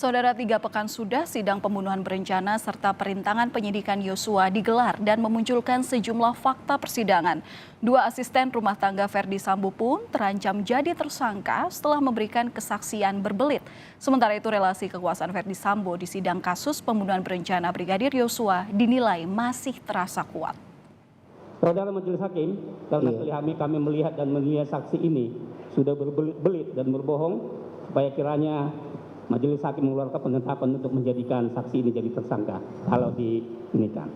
Saudara, 3 pekan sudah sidang pembunuhan berencana serta perintangan penyidikan Yosua digelar dan memunculkan sejumlah fakta persidangan. 2 asisten rumah tangga Ferdi Sambo pun terancam jadi tersangka setelah memberikan kesaksian berbelit. Sementara itu, relasi kekuasaan Ferdi Sambo di sidang kasus pembunuhan berencana Brigadir Yosua dinilai masih terasa kuat. Saudara Majelis Hakim, karena kami melihat dan melihat saksi ini sudah berbelit-belit dan berbohong, supaya kiranya Majelis Hakim mengeluarkan penetapan untuk menjadikan saksi ini jadi tersangka kalau diinikan.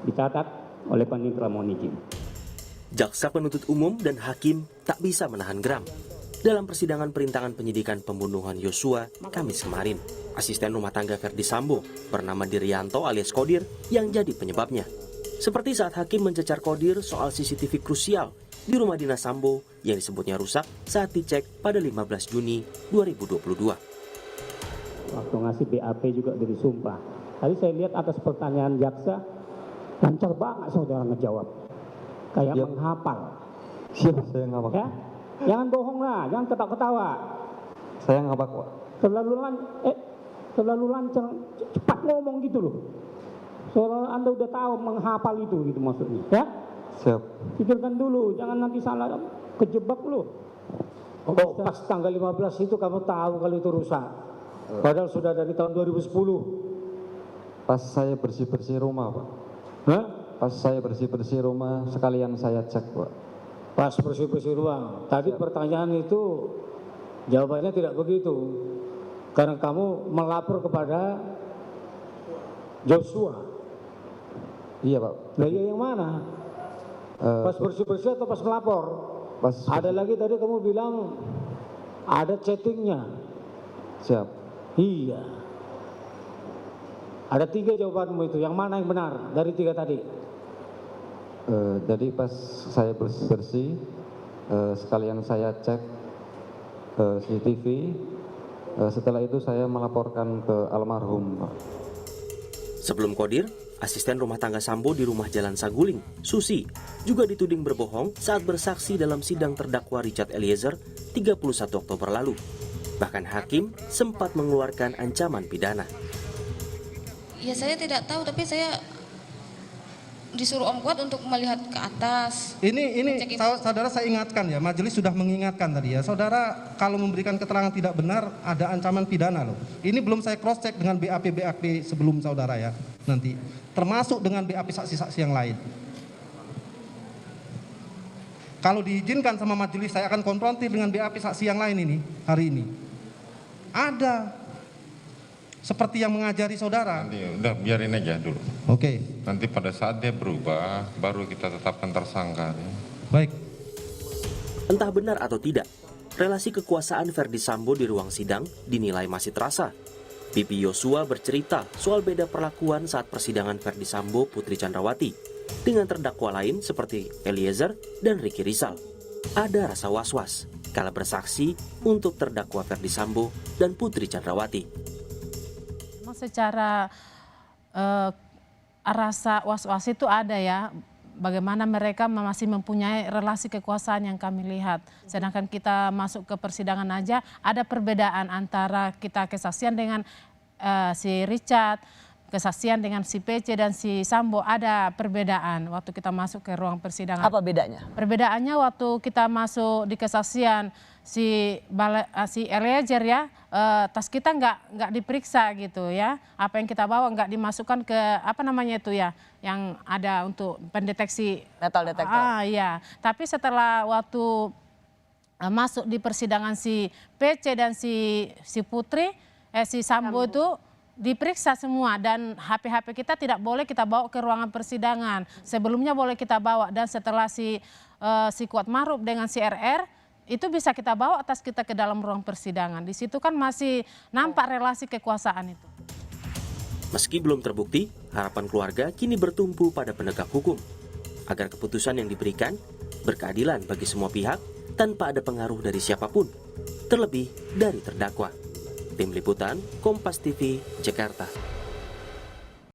Dicatat oleh Panitra mohon izin. Jaksa penuntut umum dan hakim tak bisa menahan geram. Dalam persidangan perintangan penyidikan pembunuhan Yosua Kamis kemarin, asisten rumah tangga Ferdi Sambo bernama Dirianto alias Kodir yang jadi penyebabnya. Seperti saat hakim mencecar Kodir soal CCTV krusial di rumah dinas Sambo yang disebutnya rusak saat dicek pada 15 Juni 2022. Waktu ngasih BAP juga dari sumpah. Tadi saya lihat atas pertanyaan jaksa, lancar banget saudara ngejawab. Kayak menghafal. Siap, saya ngabak. Ya? Jangan bohong lah, jangan ketawa-ketawa. Saya ngabak, Pak. Terlalu lancar, cepat ngomong gitu loh. Soalnya Anda udah tahu menghafal itu gitu maksudnya. Ya? Siap. Pikirkan dulu, jangan nanti salah kejebak loh. Oh, pas tanggal 15 itu kamu tahu kalau itu rusak. Padahal sudah dari tahun 2010. Pas saya bersih-bersih rumah, Pak. Hah? Pas saya bersih-bersih rumah, sekalian saya cek, Pak. Pas bersih-bersih ruang. Tadi pertanyaan itu jawabannya tidak begitu. Karena kamu melapor kepada Joshua. Iya, Pak. Nah, iya yang mana? Pas bersih-bersih atau pas melapor? Pas. Ada lagi tadi kamu bilang ada chattingnya. Siap. Iya. Ada 3 jawabanmu itu. Yang mana yang benar dari 3 tadi? Jadi pas saya bersih-bersih, sekalian saya cek CCTV. Setelah itu saya melaporkan ke almarhum, Pak. Sebelum Kodir, asisten rumah tangga Sambo di rumah Jalan Saguling, Susi, juga dituding berbohong saat bersaksi dalam sidang terdakwa Richard Eliezer 31 Oktober lalu. Bahkan hakim sempat mengeluarkan ancaman pidana. Ya saya tidak tahu, tapi saya disuruh Om Kuat untuk melihat ke atas. Ini saudara, saya ingatkan ya, majelis sudah mengingatkan tadi ya. Saudara kalau memberikan keterangan tidak benar ada ancaman pidana loh. Ini belum saya cross check dengan BAP sebelum saudara ya nanti. Termasuk dengan BAP saksi-saksi yang lain. Kalau diizinkan sama majelis saya akan konfrontir dengan BAP saksi yang lain ini hari ini. Ada seperti yang mengajari saudara. Nanti udah biarin aja dulu. Oke. Nanti pada saat dia berubah, baru kita tetapkan tersangka. Baik. Entah benar atau tidak, relasi kekuasaan Ferdi Sambo di ruang sidang dinilai masih terasa. Pipi Yosua bercerita soal beda perlakuan saat persidangan Ferdi Sambo Putri Chandrawati dengan terdakwa lain seperti Eliezer dan Ricky Rizal. Ada rasa was-was kala bersaksi untuk terdakwa Ferdi Sambo dan Putri Chandrawati. Secara rasa was-was itu ada ya, bagaimana mereka masih mempunyai relasi kekuasaan yang kami lihat. Sedangkan kita masuk ke persidangan aja ada perbedaan antara kita kesaksian dengan si Richard, kesaksian dengan si PC dan si Sambo, ada perbedaan waktu kita masuk ke ruang persidangan. Apa bedanya? Perbedaannya waktu kita masuk di kesaksian si Eliezer ya, tas kita nggak diperiksa gitu ya. Apa yang kita bawa nggak dimasukkan ke apa namanya itu ya, yang ada untuk pendeteksi metal detektor. Iya. Tapi setelah waktu masuk di persidangan si PC dan si Putri, si Sambo itu diperiksa semua dan HP kita tidak boleh kita bawa ke ruangan persidangan. Sebelumnya boleh kita bawa dan setelah si Kuat Maruf dengan si RR itu bisa kita bawa atas kita ke dalam ruang persidangan. Di situ kan masih nampak relasi kekuasaan itu. Meski belum terbukti, harapan keluarga kini bertumpu pada penegak hukum agar keputusan yang diberikan berkeadilan bagi semua pihak tanpa ada pengaruh dari siapapun, terlebih dari terdakwa. Tim Liputan, Kompas TV, Jakarta.